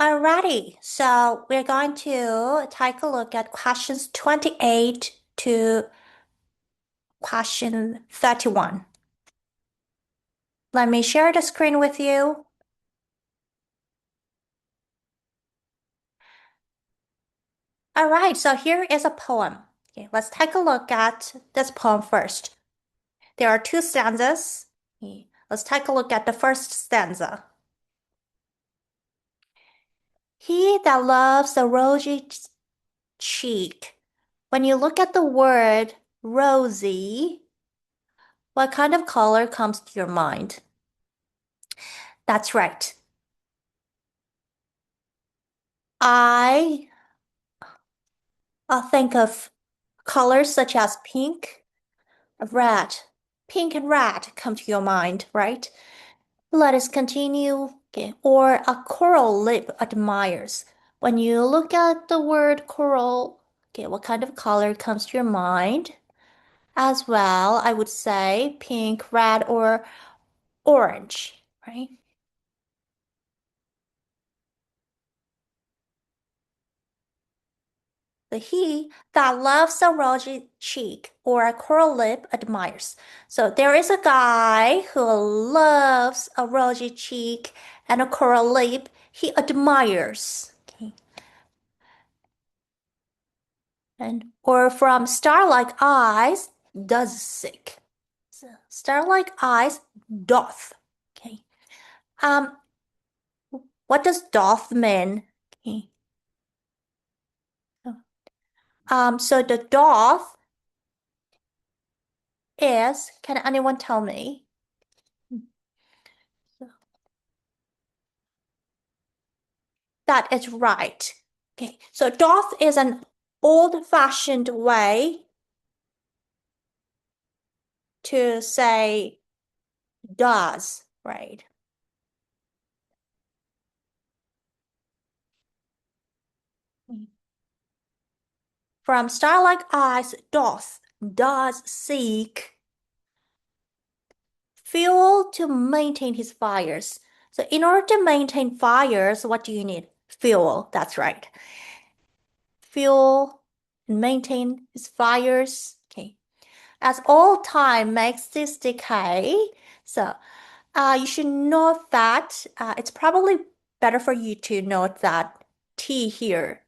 Alrighty, so we're going to take a look at questions 28 to question 31. Let me share the screen with you. Alright, so here is a poem. Okay, let's take a look at this poem first. There are two stanzas. Okay, let's take a look at the first stanza. He that loves a rosy cheek. When you look at the word rosy, what kind of color comes to your mind? That's right. I think of colors such as pink, red. Pink and red come to your mind, right? Let us continue. Okay. Or a coral lip admires. When you look at the word coral, okay, what kind of color comes to your mind? As well, I would say pink, red, or orange, right? The he that loves a rosy cheek or a coral lip admires. So there is a guy who loves a rosy cheek and a coral lip. He admires. Okay. And or from star-like eyes does seek. So star-like eyes doth. Okay. Um, what does doth mean? Okay. So the doth is, can anyone tell me? That is right. Okay, so doth is an old-fashioned way to say does, right? From star-like eyes, does seek fuel to maintain his fires. So in order to maintain fires, what do you need? Fuel, that's right. Fuel and maintain his fires. Okay. As all time makes this decay, so you should note that it's probably better for you to note that T here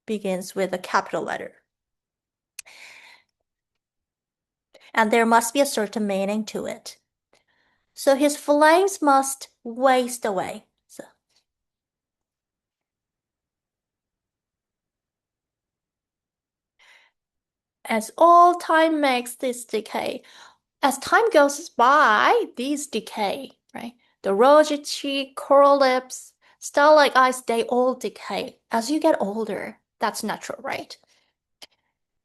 begins with a capital letter. And there must be a certain meaning to it. So his flames must waste away. So, as all time makes this decay, as time goes by, these decay, right? The rosy cheek, coral lips, star-like eyes, they all decay as you get older. That's natural, right?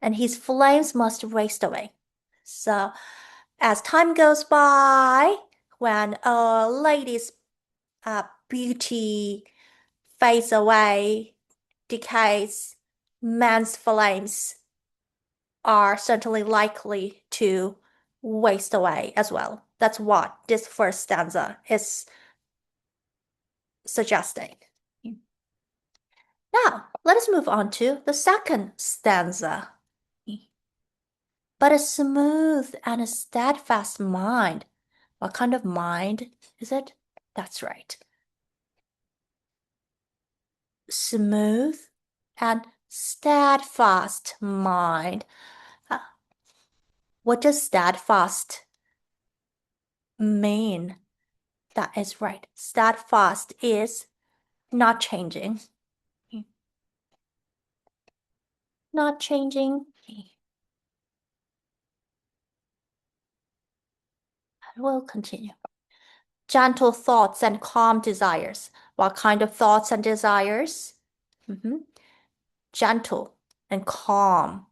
And his flames must waste away. So, as time goes by, when a lady's beauty fades away, decays, man's flames are certainly likely to waste away as well. That's what this first stanza is suggesting. Now, let us move on to the second stanza. But a smooth and a steadfast mind. What kind of mind is it? That's right. Smooth and steadfast mind. Uh, what does steadfast mean? That is right. Steadfast is not changing. Not changing. I will continue. Gentle thoughts and calm desires. What kind of thoughts and desires? Gentle and calm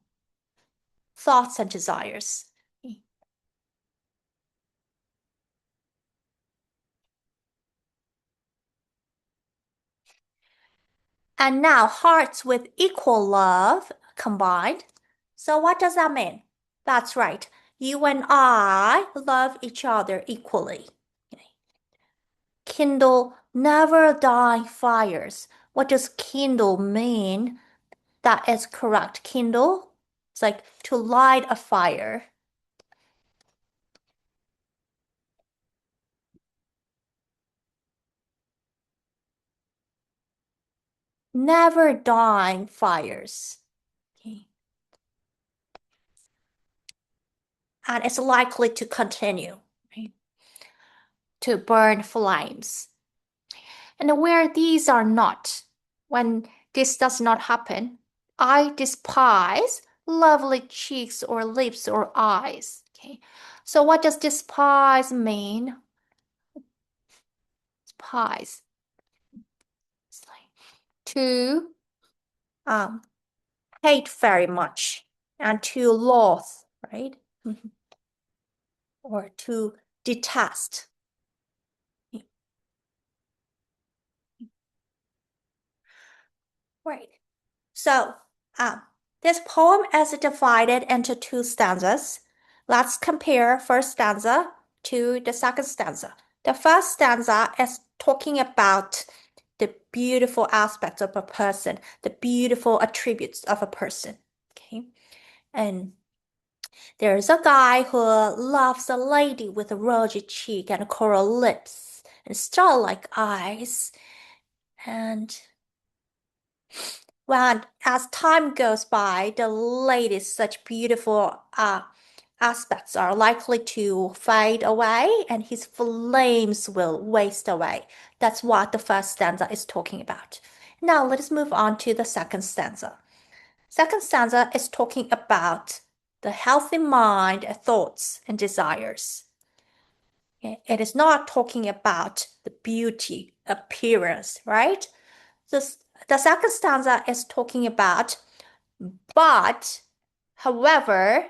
thoughts and desires. And now hearts with equal love combined. So what does that mean? That's right. You and I love each other equally. Kindle Never die fires. What does kindle mean? That is correct. Kindle, it's like to light a fire. Never dying fires. Okay. And it's likely to continue, right? To burn flames. And where these are not, when this does not happen, I despise lovely cheeks or lips or eyes. Okay. So what does despise mean? Despise. It's like to um, hate very much and to loathe, right? Or to detest. Right. So, this poem is divided into two stanzas. Let's compare first stanza to the second stanza. The first stanza is talking about the beautiful aspects of a person, the beautiful attributes of a person. Okay. And there's a guy who loves a lady with a rosy cheek and coral lips and star-like eyes. And when as time goes by, the lady's such beautiful aspects are likely to fade away and his flames will waste away. That's what the first stanza is talking about. Now let us move on to the second stanza. Second stanza is talking about the healthy mind, thoughts, and desires. Okay? It is not talking about the beauty, appearance, right? The second stanza is talking about, but, however,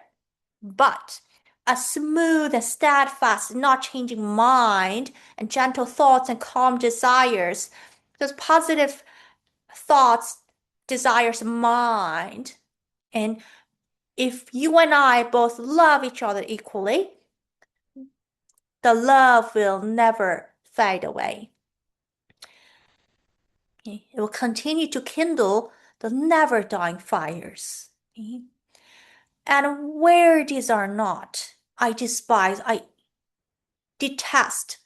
but a smooth and steadfast, not changing mind, and gentle thoughts and calm desires. Those positive thoughts, desires, mind. And if you and I both love each other equally, the love will never fade away. It will continue to kindle the never dying fires. And where these are not, I despise, I detest,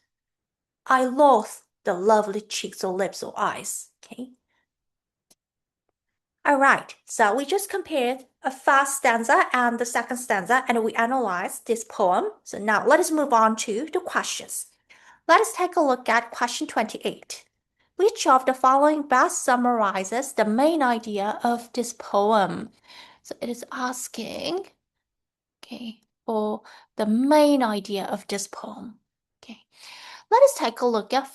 I loathe the lovely cheeks or lips or eyes. Okay. All right. So we just compared a first stanza and the second stanza, and we analyzed this poem. So now let us move on to the questions. Let us take a look at question 28. Which of the following best summarizes the main idea of this poem? So it is asking, okay, for the main idea of this poem. Okay, let us take a look at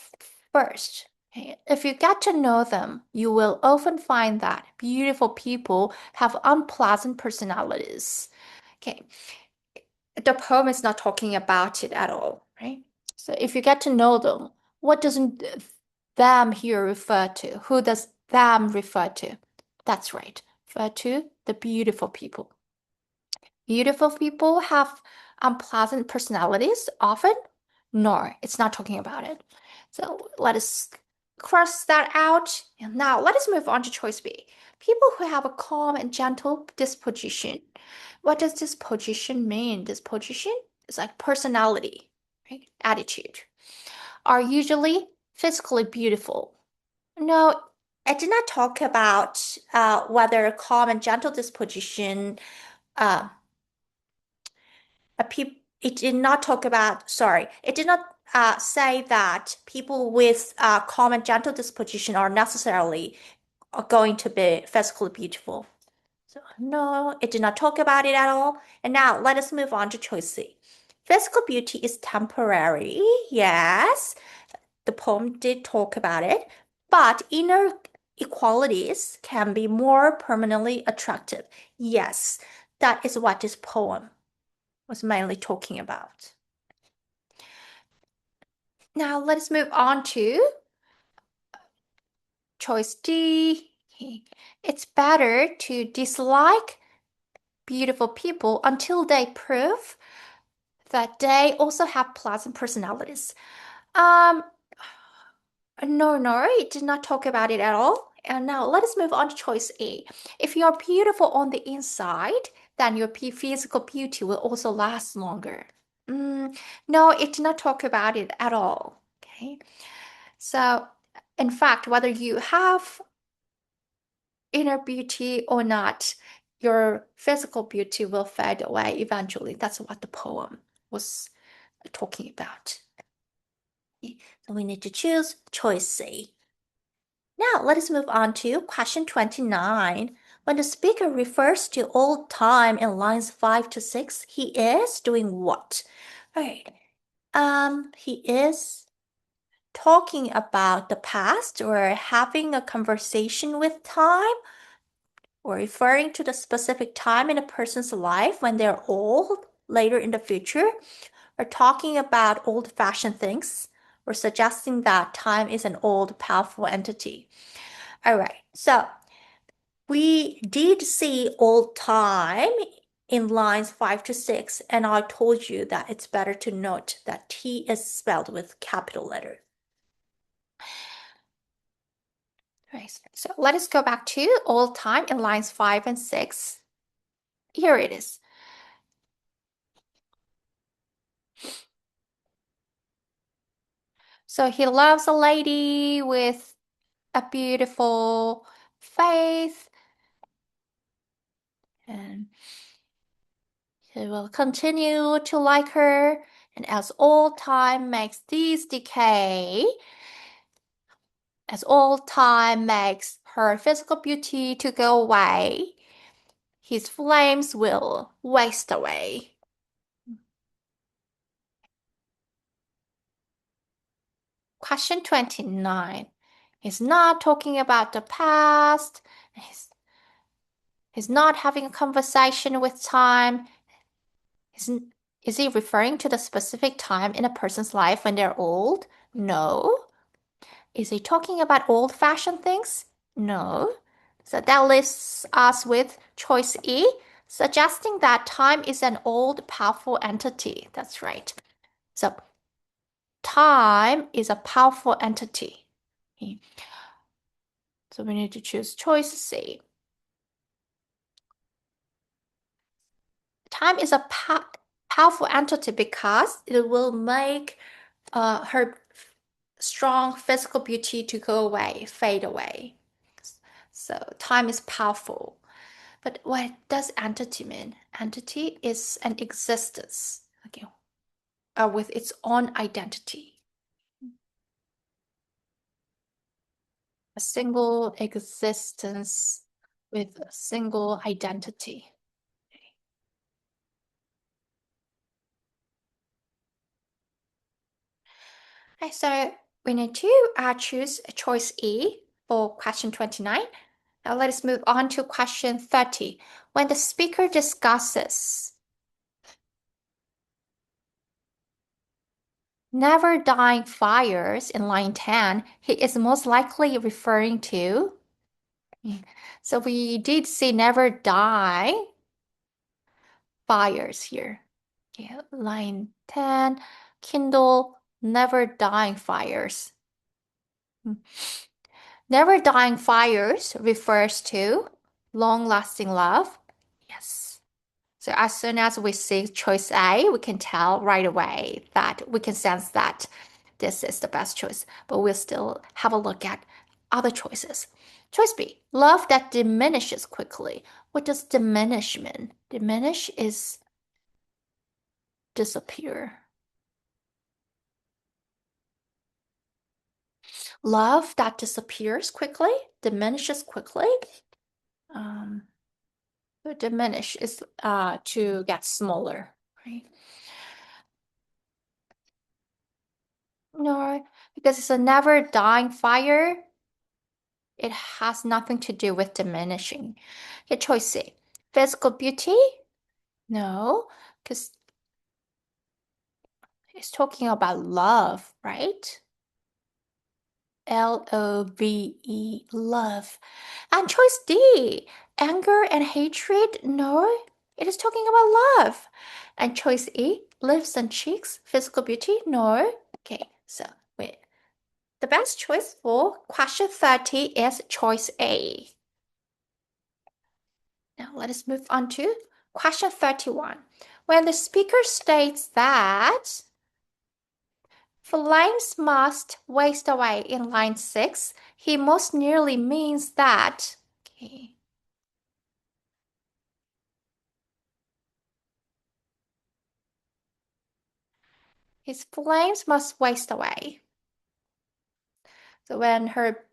first. Okay, if you get to know them, you will often find that beautiful people have unpleasant personalities. Okay, the poem is not talking about it at all, right? So if you get to know them, what doesn't them here refer to? Who does them refer to? That's right, refer to the beautiful people. Beautiful people have unpleasant personalities often? No, it's not talking about it. So let us cross that out. And now let us move on to choice B. People who have a calm and gentle disposition. What does disposition mean? Disposition is like personality, right? Attitude. Are usually physically beautiful. No, I did not talk about whether calm and gentle disposition uh, it did not talk about, sorry, it did not say that people with calm and gentle disposition are necessarily going to be physically beautiful. So, no, it did not talk about it at all. And now let us move on to choice C. Physical beauty is temporary. Yes, the poem did talk about it, but inner equalities can be more permanently attractive. Yes, that is what this poem was mainly talking about. Now let's move on to choice D. It's better to dislike beautiful people until they prove that they also have pleasant personalities. Um, No, it did not talk about it at all. And now let us move on to choice A. If you're beautiful on the inside, then your physical beauty will also last longer. No, it did not talk about it at all. Okay. So, in fact, whether you have inner beauty or not, your physical beauty will fade away eventually. That's what the poem was talking about. So we need to choose choice C. Now let us move on to question 29. When the speaker refers to old time in lines 5 to 6, he is doing what? All right. He is talking about the past or having a conversation with time or referring to the specific time in a person's life when they're old later in the future, or talking about old-fashioned things, or suggesting that time is an old, powerful entity. All right, so we did see old time in lines 5 to 6, and I told you that it's better to note that T is spelled with capital letter. Right, so let us go back to old time in lines 5 and 6. Here it is. So he loves a lady with a beautiful face, and he will continue to like her. And as old time makes these decay, as old time makes her physical beauty to go away, his flames will waste away. Question 29. He's not talking about the past. He's not having a conversation with time. Is he referring to the specific time in a person's life when they're old? No. Is he talking about old-fashioned things? No. So that leaves us with choice E, suggesting that time is an old, powerful entity. That's right. So time is a powerful entity. So we need to choose choice C. Time is a powerful entity because it will make her strong physical beauty to go away, fade away. So time is powerful. But what does entity mean? Entity is an existence, okay, with its own identity. A single existence with a single identity. Okay, so we need to choose choice E for question 29. Now let us move on to question 30. When the speaker discusses never dying fires in line 10, he is most likely referring to. So we did see never die fires here. Yeah, line 10, Kindle, never dying fires. Never dying fires refers to long-lasting love. Yes. So as soon as we see choice A, we can tell right away that we can sense that this is the best choice, but we'll still have a look at other choices. Choice B, love that diminishes quickly. What does diminish mean? Diminish is disappear. Love that disappears quickly, diminishes quickly. Um, diminish is to get smaller, right? No, because it's a never dying fire. It has nothing to do with diminishing. Okay, choice C. Physical beauty? No, because it's talking about love, right? Love, love. And choice D. Anger and hatred? No, it is talking about love. And choice E. Lips and cheeks? Physical beauty? No. Okay, so wait. The best choice for question 30 is choice A. Now let us move on to question 31. When the speaker states that flames must waste away in line 6, he most nearly means that. Okay. His flames must waste away. So when her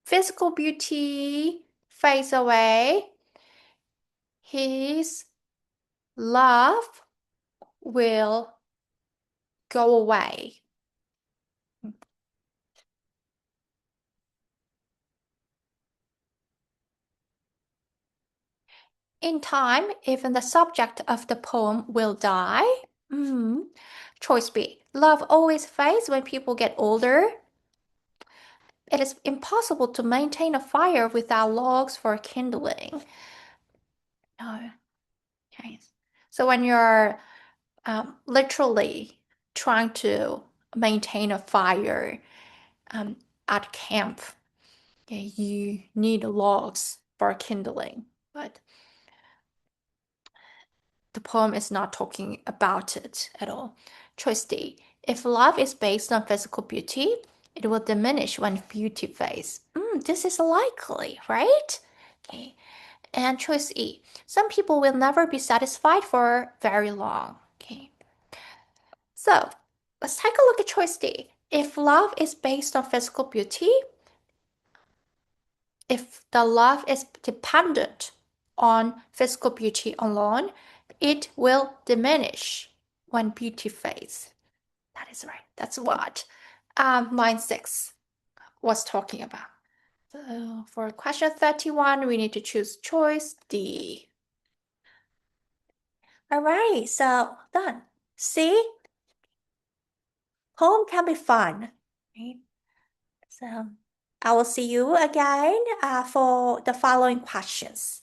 physical beauty fades away, his love will go away. In time, even the subject of the poem will die. Choice B. Love always fades when people get older. It is impossible to maintain a fire without logs for kindling. No. Okay. So when you're literally trying to maintain a fire at camp, okay, you need logs for kindling. But the poem is not talking about it at all. Choice D. If love is based on physical beauty, it will diminish when beauty fades. This is likely, right? Okay. And choice E. Some people will never be satisfied for very long. Okay. So let's take a look at choice D. If love is based on physical beauty, if the love is dependent on physical beauty alone, it will diminish when beauty fades. That is right. That's what line 6 was talking about. So for question 31, we need to choose choice D. All right, so done. See, poem can be fun. Right? So I will see you again for the following questions.